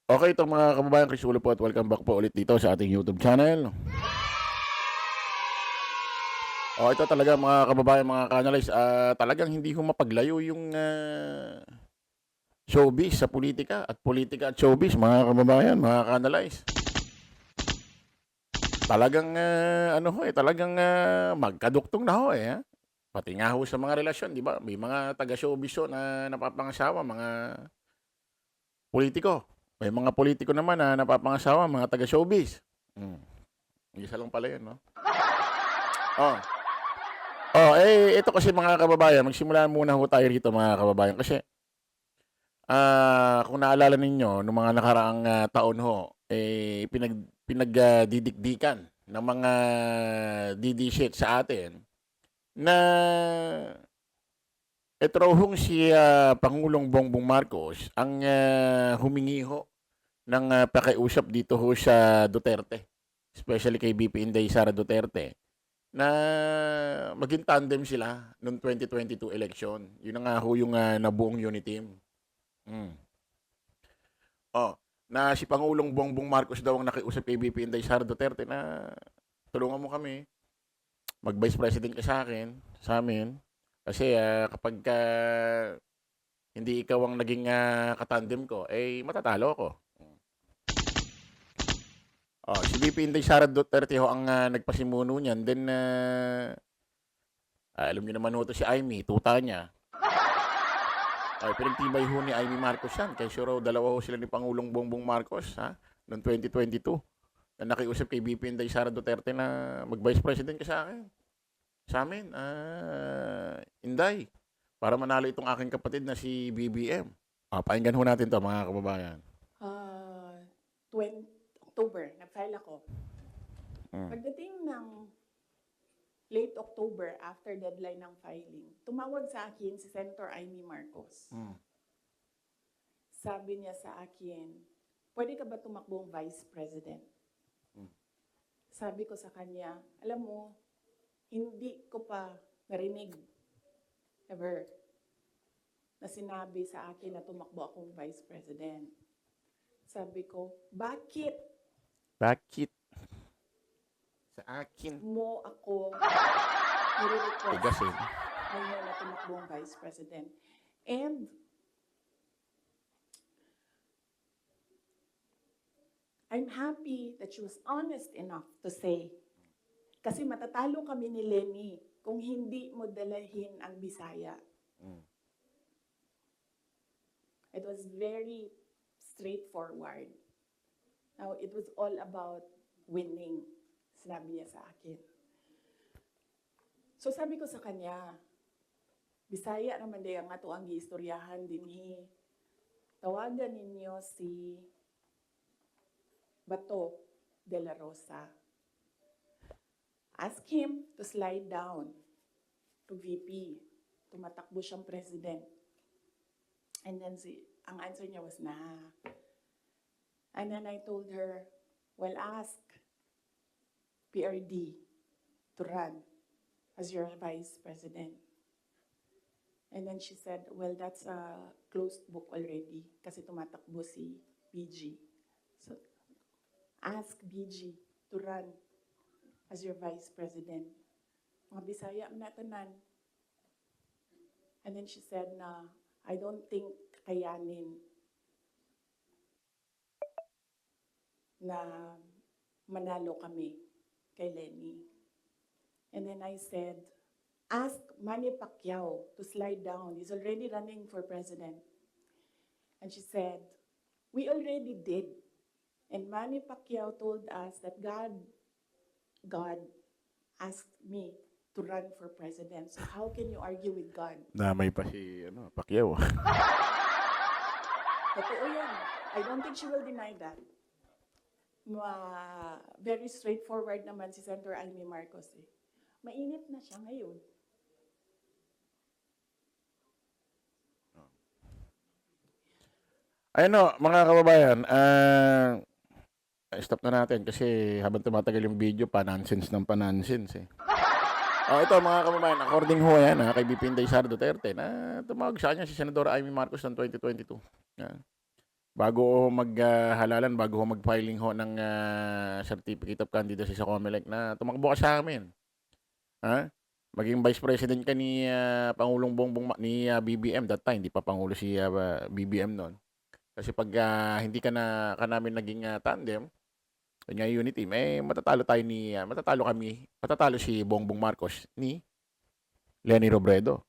Okay, ito mga kababayan, Chris Ulo po at welcome back po ulit dito sa ating YouTube channel. Ito talaga mga kababayan, mga ka-analyze, talagang hindi ho mapaglayo yung showbiz sa politika at showbiz, mga kababayan, mga ka-analyze. Talagang talagang magkaduktong na ho eh. Ha? Pati nga ho sa mga relasyon, di ba? May mga taga-showbiz ho na napapangasawa, mga politiko. May mga politiko naman na napapangasawa, mga taga-showbiz. Hmm. Isa lang pala yun, no? Oh, ito kasi mga kababayan, magsimula muna ho tayo rito mga kababayan kasi kung naalala ninyo nung mga nakaraang taon ho, didikdikan ng mga DD shit sa atin na ito raw hong si Pangulong Bongbong Marcos ang humingi ho ng pakiusap dito ho sa Duterte, especially kay BP Inday Sara Duterte, na maging tandem sila noong 2022 election. Yun na nga ho yung nabuong unity team. Mm. Oh, na si Pangulong Bongbong Marcos daw ang nakiusap kay BP Inday Sara Duterte na tulungan mo kami, mag-vice president ka sa akin, sa amin. Kasi kapag hindi ikaw ang naging katandem ko, matatalo ako. Si BP Inday Sara Duterte ho ang nagpasimuno niyan. Then, alam niyo naman ho to si Amy, tuta niya. Pinagtibay ho ni Amy Marcos yan. Kaya sure dalawa ho sila ni Pangulong Bongbong Marcos noong 2022 na nakiusap kay BP Inday Sara Duterte na mag-vice president ka sa akin. Sa amin, Inday. Para manalo itong aking kapatid na si BBM. Pakinggan ho natin to mga kababayan. Ah, 20 October, nag-file ako. Pagdating ng late October, after deadline ng filing, tumawag sa akin si Senator Amy Marcos. Sabi niya sa akin, pwede ka ba tumakbong Vice President? Sabi ko sa kanya, alam mo, hindi ko pa narinig ever na sinabi sa akin na tumakbo akong Vice President. Sabi ko, bakit Bakit sa akin? mo ako nire-request Tigas eh. ngayon na tumakbong Vice President? And I'm happy that she was honest enough to say, kasi matatalo kami ni Lenny kung hindi mo dalahin ang Bisaya. It was very straightforward. Now, it was all about winning, sinabi niya sa akin. So sabi ko sa kanya, Bisaya naman day ang ato ang giistoryahan dinhi. Tawagan ninyo si Bato de la Rosa. Ask him to slide down to VP. Tumatakbo siyang president. And then ang answer niya was, nah. And then I told her, well, ask PRD to run as your vice president. And then she said, well, that's a closed book already kasi tumatakbo si BG. So, ask BG to run as your vice president. Mga Bisaya man natanan. And then she said na, I don't think kayanin na manalo kami kay Lenny. And then I said, ask Manny Pacquiao to slide down. He's already running for president. And she said, we already did. And Manny Pacquiao told us that God asked me to run for president. So how can you argue with God? Damay pa si Pacquiao. Totoo yan. I don't think she will deny that. Very straightforward naman si Senator Amy Marcos eh. Mainit na siya ngayon. Mga kababayan, stop na natin kasi habang tumatagal yung video, pa-nonsense ng pa-nonsense eh. Ito mga kababayan, according ho yan kay BP Inday Sara Duterte na tumawag sa kanya si Senador Amy Marcos ng 2022. bago maghalalan, bago ho mag-filing ho ng Certificate of Candidacy sa COMELEC na tumakbo ka sa amin. Ha? Maging Vice President ka ni Pangulong ni BBM that time, hindi pa Pangulo si BBM noon. Kasi pag hindi ka na namin naging tandem, yun nga unity team, matatalo si Bongbong Marcos ni Leni Robredo.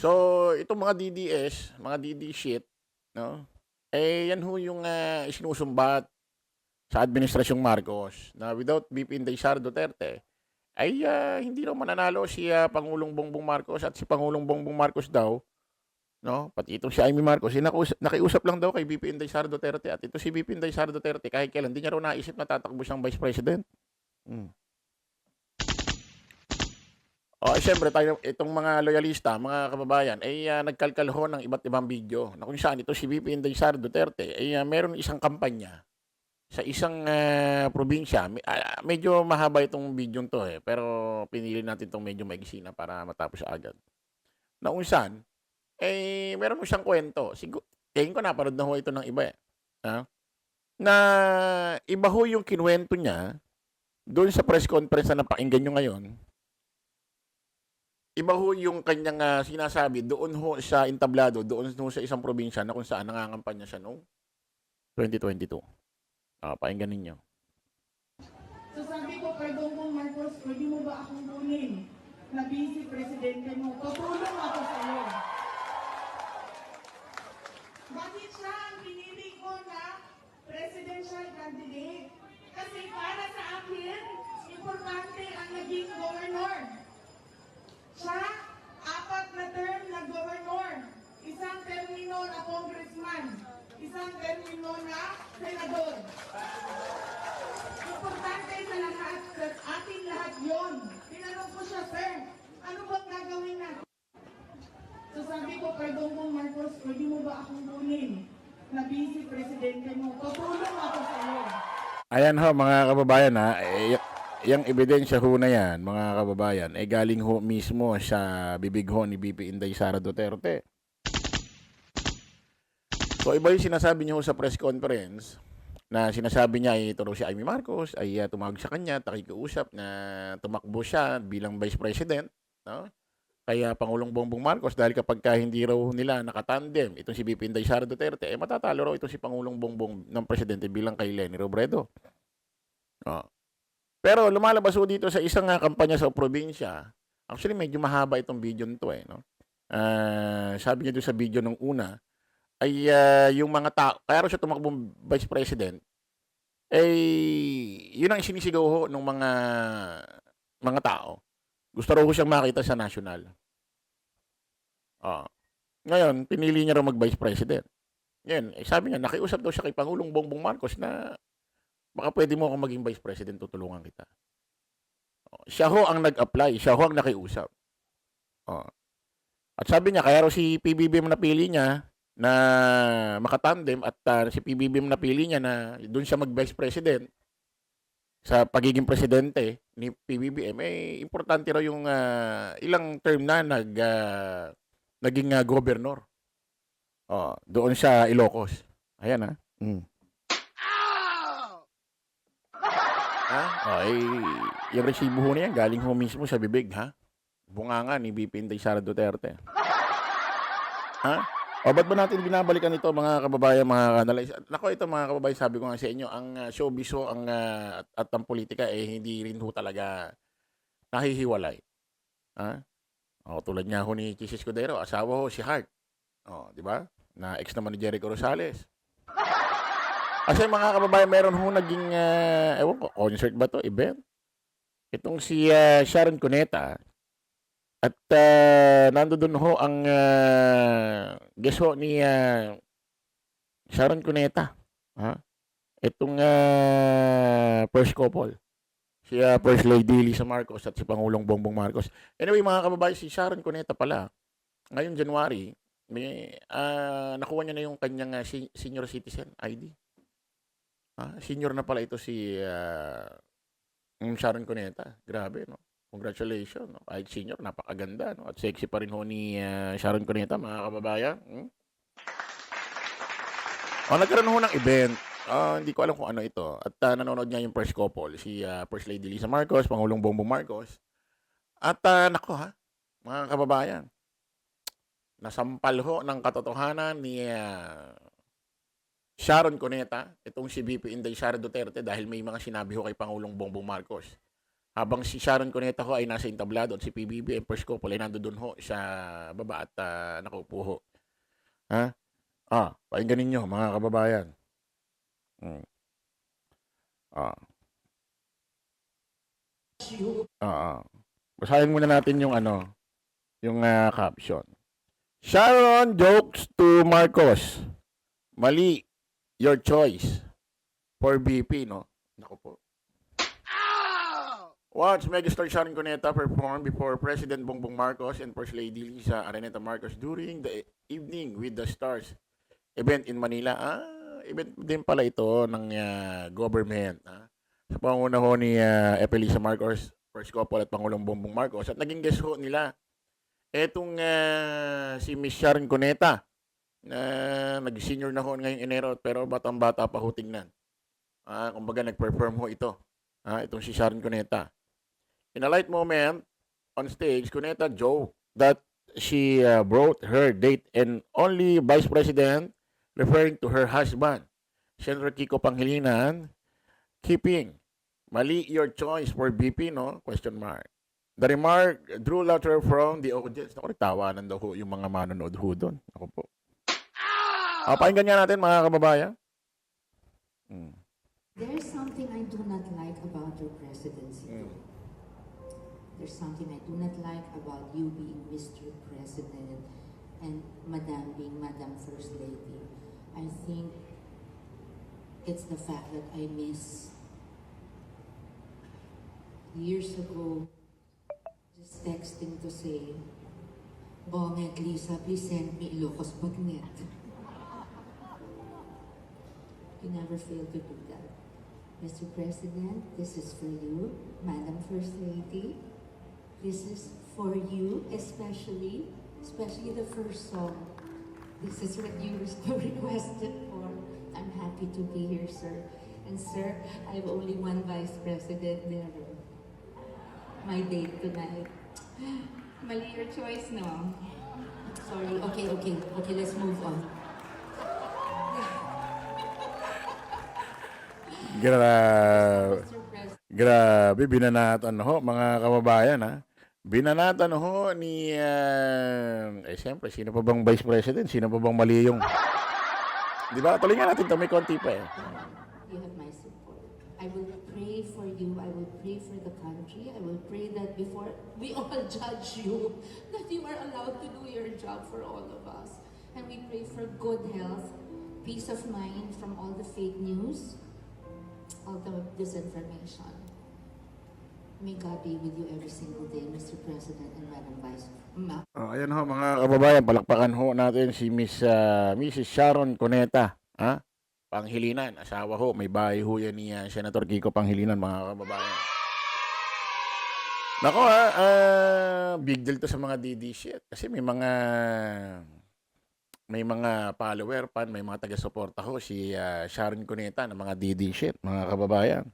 So, itong mga DDS, mga DD shit, no? Yan ho yung isinusumbat sa Administrasyong Marcos na without BP Inday Sara Duterte, ay hindi raw mananalo si Pangulong Bongbong Marcos at si Pangulong Bongbong Marcos daw, no? Pati itong si Amy Marcos, nakiusap lang daw kay BP Inday Sara Duterte at ito si BP Inday Sara Duterte kahit kailan, hindi niya raw naisip na tatakbo siyang Vice President. Siyempre tayo, itong mga loyalista, mga kababayan, nagkalkal ho ng iba't ibang video na kung saan ito si VP Inday Sara Duterte meron isang kampanya sa isang probinsya. Medyo mahaba itong video to pero pinili natin itong medyo maigsi na para matapos agad. Na kung saan, meron mo siyang kwento. Tingin ko napanood na ho ito ng iba na iba ho yung kinuwento niya doon sa press conference na napakinggan nyo ngayon. Iba ho yung kanyang sinasabi doon ho sa entablado, doon ho sa isang probinsya na kung saan nangangampanya siya noong 2022. Pakinggan ninyo. So sabi ko kay Bongbong Marcos, pwede mo ba akong kunin na vice presidente mo? Tutulong ako sa iyo. Bakit siya ang pinili ko na presidential candidate? Kasi para sa akin, importante ang naging governor. Siya, 4 na term na governor, isang termino na congressman, isang termino na senador. Importante sa lahat, sa ating lahat yon. Tinanong ko siya, sir, ano bang gagawin natin? So sabi ko kay Bongbong Marcos, pwede mo ba akong kunin na vice presidente mo? Tutulong ako sa iyo. Ayan ho mga kababayan yung ebidensya ho na yan, mga kababayan, galing ho mismo sa bibig ho ni BP Inday Sara Duterte. So iba yung sinasabi niya ho sa press conference na sinasabi niya ito raw si Amy Marcos ay tumawag sa kanya, nakikiusap na tumakbo siya bilang Vice President, no? Kaya Pangulong Bongbong Marcos dahil kapag hindi raw nila nakatandem itong si BP Inday Sara Duterte, matatalo raw itong si Pangulong Bongbong ng Presidente bilang kay Leni Robredo. Pero lumalabas ho dito sa isang kampanya sa probinsya. Actually, medyo mahaba itong video nito no? Sabi niya doon sa video nung una, ay yung mga tao, kaya raw siya tumakbong Vice President, yun ang sinisigaw ho ng mga tao. Gusto raw ho siyang makita sa national. Ngayon, pinili niya raw mag-Vice President. Ngayon, sabi niya, nakiusap daw siya kay Pangulong Bongbong Marcos na baka pwede mo akong maging Vice President, tutulungan kita. Siya ho ang nag-apply, siya ho ang nakiusap. At sabi niya, kaya raw si PBBM napili niya na makatandem at si PBBM napili niya na doon siya mag-Vice President sa pagiging presidente ni PBBM, importante raw yung ilang term na naging governor. Doon sa Ilocos. Ayan yung resibo ho na yan, galing ho mismo sa bibig, bunganga ni BP Inday Sara Duterte. Ba't ba natin binabalikan ito, mga kababayan, mga analyst? Nako, ito mga kababayan, sabi ko nga sa inyo, ang showbiz ho, at ang politika, hindi rin ho talaga nahihiwalay. Tulad nga ho ni Chis Escudero, asawa ho si Hart. Di ba? Na ex naman ni Jericho Rosales. Kasi mga kababayan, meron ho naging, ewan ko, concert ba to, event? Itong si Sharon Cuneta, at nandoon ho ang guest ho ni Sharon Cuneta. Itong first couple. Si First Lady Lisa Marcos at si Pangulong Bongbong Marcos. Anyway, mga kababayan, si Sharon Cuneta pala, ngayon January, nakuha niya na yung kanyang senior citizen ID. Senior na pala ito si Sharon Cuneta. Grabe, no? Congratulations. No? Kahit senior, napakaganda. No? At sexy pa rin ho ni Sharon Cuneta, mga kababayan. Nagkaroon ho ng event. Hindi ko alam kung ano ito. At nanonood nga yung first couple, si First Lady Lisa Marcos, Pangulong Bongbong Marcos. At nako ha, mga kababayan, nasampal ho ng katotohanan ni Sharon Cuneta, itong si VP Inday Sara Duterte dahil may mga sinabi ho kay Pangulong Bongbong Marcos. Habang si Sharon Cuneta ho ay nasa entablado at si PBB ay first couple ay nandoon ho sa baba at nakaupo ho. Ha? Pakinggan ninyo mga kababayan. Basahin muna natin yung yung caption. Sharon jokes to Marcos. Mali, your choice. For BP, no? Naku po. Watch megastar Sharon Cuneta perform before President Bongbong Marcos and First Lady Lisa Araneta Marcos during the Evening with the Stars event in Manila. Event din pala ito ng government. Sa panguna ho ni Lisa Marcos, first couple at Pangulong Bongbong Marcos. At naging guest ho nila etong si Miss Sharon Cuneta na nag-senior na ho ngayong Enero pero batang-bata pa ho tingnan. Kumbaga nag-perform ho ito. Itong si Sharon Cuneta. In a light moment on stage, Cuneta joked that she brought her date and only Vice President, referring to her husband, Senator Kiko Pangilinan, keeping mali your choice for BP, no? Question mark. The remark drew laughter from the audience. Naku, tawanan daw ho yung mga manonood ho doon. Ako po. Pakinggan nga natin mga kababayan. There's something I do not like about your presidency. There's something I do not like about you being Mr. President and Madam being Madam First Lady. I think it's the fact that I miss years ago just texting to say, Bonget Lisa, please send me Ilocos Bagnet. You never fail to do that. Mr. President, this is for you. Madam First Lady, this is for you, especially the first song. This is what you requested for. I'm happy to be here, sir. And sir, I have only one Vice President there. My date tonight. Mali your choice, no? Sorry. Okay, let's move on. Grabe, binanatan ho, mga kababayan, ha? Binanatan ho ni, siyempre, sino pa bang Vice President? Sino pa bang mali yung... Di ba? Tuloy nga natin ito, may konti pa eh. You have my support. I will pray for you. I will pray for the country. I will pray that before we all judge you, that you are allowed to do your job for all of us. And we pray for good health, peace of mind from all the fake news, all the disinformation. May God be with you every single day, Mr. President and Madam Vice. Ayan ho, mga kababayan, palakpakan ho natin si Mrs. Sharon Cuneta. Panghilinan, asawa ho, may bahay ho yan ni Senator Kiko Pangilinan, mga kababayan. Nako big deal to sa mga DD shit. Kasi may mga follower pan, may mga taga-suporta ho si Sharon Cuneta ng mga DD shit, mga kababayan.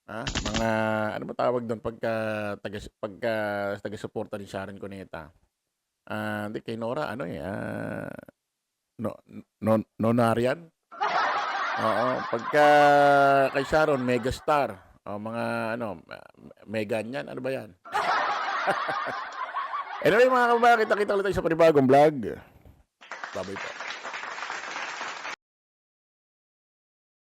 Mga ano ba tawag doon pagka taga-suporta ni Sharon Cuneta? Hindi kay Nora Nonarian. Oo, pagka kay Sharon megastar. Mga Megan yan, ano ba yan? Anyway mga kababayan, kita-kita ulit tayo sa panibagong vlog. Bye-bye po.